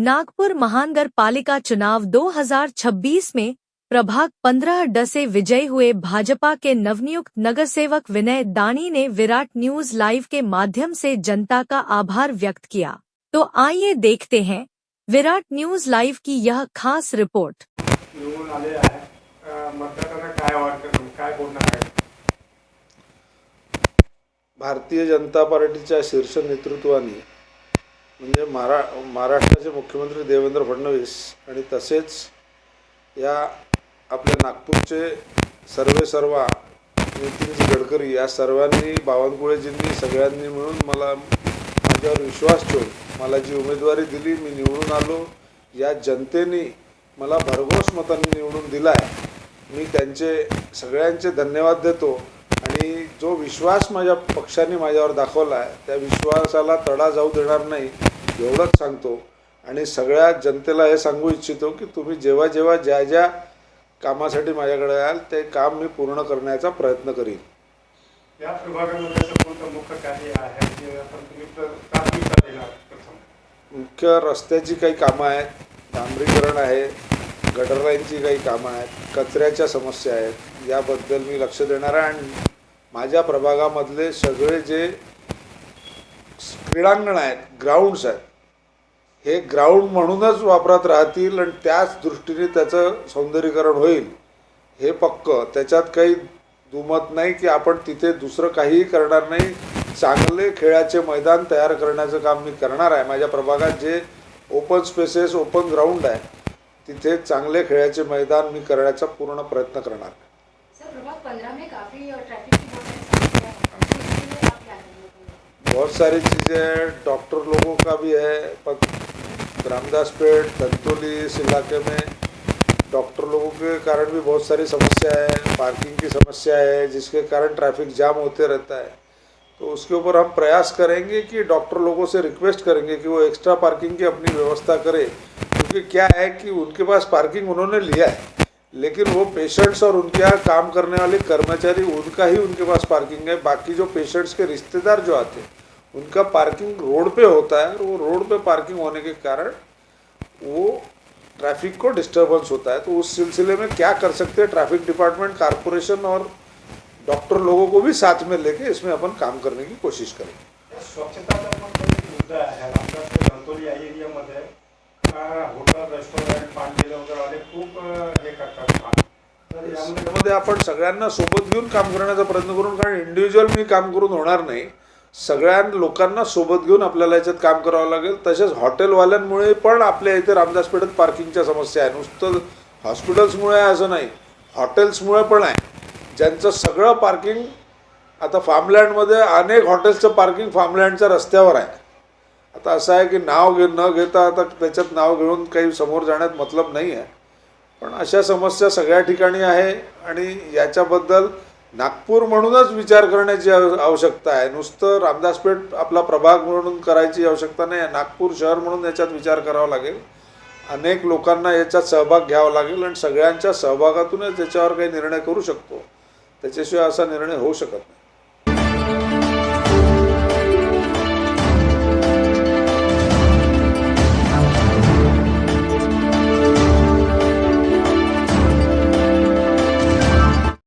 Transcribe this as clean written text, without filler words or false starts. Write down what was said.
नागपुर महानगर पालिका चुनाव 2026 में प्रभाग 15 से विजयी हुए भाजपा के नवनियुक्त नगरसेवक विनय दानी ने विराट न्यूज लाइव के माध्यम से जनता का आभार व्यक्त किया। तो आइए देखते हैं विराट न्यूज लाइव की यह खास रिपोर्ट। भारतीय जनता पार्टीच्या शीर्ष नेतृत्वाने म्हणजे महाराष्ट्राचे मुख्यमंत्री देवेंद्र फडणवीस आणि तसेच या आपल्या नागपूरचे सर्वेसर्वा नितीन गडकरी या सर्वांनी बावनकुळेजींनी सगळ्यांनी मिळून मला माझ्यावर विश्वास ठेवून मला जी उमेदवारी दिली, मी निवडून आलो। या जनतेने मला भरघोस मतांनी निवडून दिला आहे। मी त्यांचे सगळ्यांचे धन्यवाद देतो आणि जो विश्वास माझ्या पक्षाने माझ्यावर दाखवला आहे त्या विश्वासाला तडा जाऊ देणार नाही एवढंच सांगतो। आणि सगळ्या जनतेला हे सांगू इच्छितो की तुम्ही जेव्हा जेव्हा ज्या ज्या कामासाठी माझ्याकडे याल ते काम मी पूर्ण करण्याचा प्रयत्न करीन। या प्रभागामध्ये कोणतं मुख्य कार्य आहे जे आपण तुम्ही प्राथमिकता देणार? मुख्य रस्त्याची काही कामं आहेत, डांबरीकरण आहे, गटर लाईनची काही कामं आहेत, कचऱ्याच्या समस्या आहेत, याबद्दल मी लक्ष देणार आहे। आणि माझ्या प्रभागामधले सगळे जे क्रीडांगण आहेत, ग्राउंड्स आहेत, हे ग्राउंड म्हणूनच वापरात राहतील आणि त्याच दृष्टीने त्याचं सौंदर्यीकरण होईल हे पक्क। त्याच्यात काही दुमत नाही की आपण तिथे दुसरं काहीही करणार नाही। चांगले खेळाचे मैदान तयार करण्याचं काम मी करणार आहे। माझ्या प्रभागात जे ओपन स्पेसेस, ओपन ग्राउंड आहे तिथे चांगले खेळाचे मैदान मी करण्याचा पूर्ण प्रयत्न करणार आहे। सर, प्रभाग 15 में काफी ट्रैफिक की बहुत सारी चीज़ें डॉक्टर लोगों का भी है, रामदासपेट, धंतोली इस इलाके में डॉक्टर लोगों के कारण भी बहुत सारी समस्या है, पार्किंग की समस्या है जिसके कारण ट्रैफिक जाम होते रहता है। तो उसके ऊपर हम प्रयास करेंगे कि डॉक्टर लोगों से रिक्वेस्ट करेंगे कि वो एक्स्ट्रा पार्किंग की अपनी व्यवस्था करें, क्योंकि क्या है कि उनके पास पार्किंग उन्होंने लिया है लेकिन वो पेशेंट्स और उनके यहाँ काम करने वाले कर्मचारी उनका ही उनके पास पार्किंग है। बाकी जो पेशेंट्स के रिश्तेदार जो आते हैं उनका पार्किंग रोड पे होता है और वो रोड पे पार्किंग होने के कारण वो ट्रैफिक को डिस्टर्बेंस होता है। तो उस सिलसिले में क्या कर सकते हैं, ट्रैफिक डिपार्टमेंट, कारपोरेशन और डॉक्टर लोगों को भी साथ में लेके इसमें अपन काम करने की कोशिश करेंगे। स्वच्छताचा पण एक मुद्दा आहे। आमच्या धंतोली या एरियामध्ये हॉटेल, रेस्टॉरंट, पाणीले वगैरे वाले खूप हे करतात। तर यामध्ये आपण सगळ्यांना सोबत घेऊन काम करण्याचा प्रयत्न करून, कारण इंडिव्हिज्युअल मी काम करून होणार नाही, सगळ्या लोकांना सोबत घेऊन आपल्याला याच्यात काम करावं लागेल। तसेच हॉटेलवाल्यांमुळे पण आपल्या इथे रामदासपेठेत पार्किंगच्या समस्या आहे। नुसतं हॉस्पिटल्समुळे असं नाही, हॉटेल्समुळे पण आहे, ज्यांचं सगळं पार्किंग आता फार्मलँडमध्ये अनेक हॉटेल्सचं पार्किंग फार्मलँडच्या रस्त्यावर आहे। आता असं आहे की नाव न घेता आता त्याच्यात नाव घेऊन काही समोर जाण्यात मतलब नाही आहे, पण अशा समस्या सगळ्या ठिकाणी आहे आणि याच्याबद्दल नागपूर म्हणूनच विचार करण्याची आवश्यकता आहे। नुसतं रामदासपेठ आपला प्रभाग म्हणून करायची आवश्यकता नाही, नागपूर शहर म्हणून याच्यात विचार करावा लागेल। अनेक लोकांना याच्यात सहभाग घ्यावा लागेल आणि सगळ्यांच्या सहभागातूनच याच्यावर काही निर्णय करू शकतो, त्याच्याशिवाय असा निर्णय होऊ शकत नाही।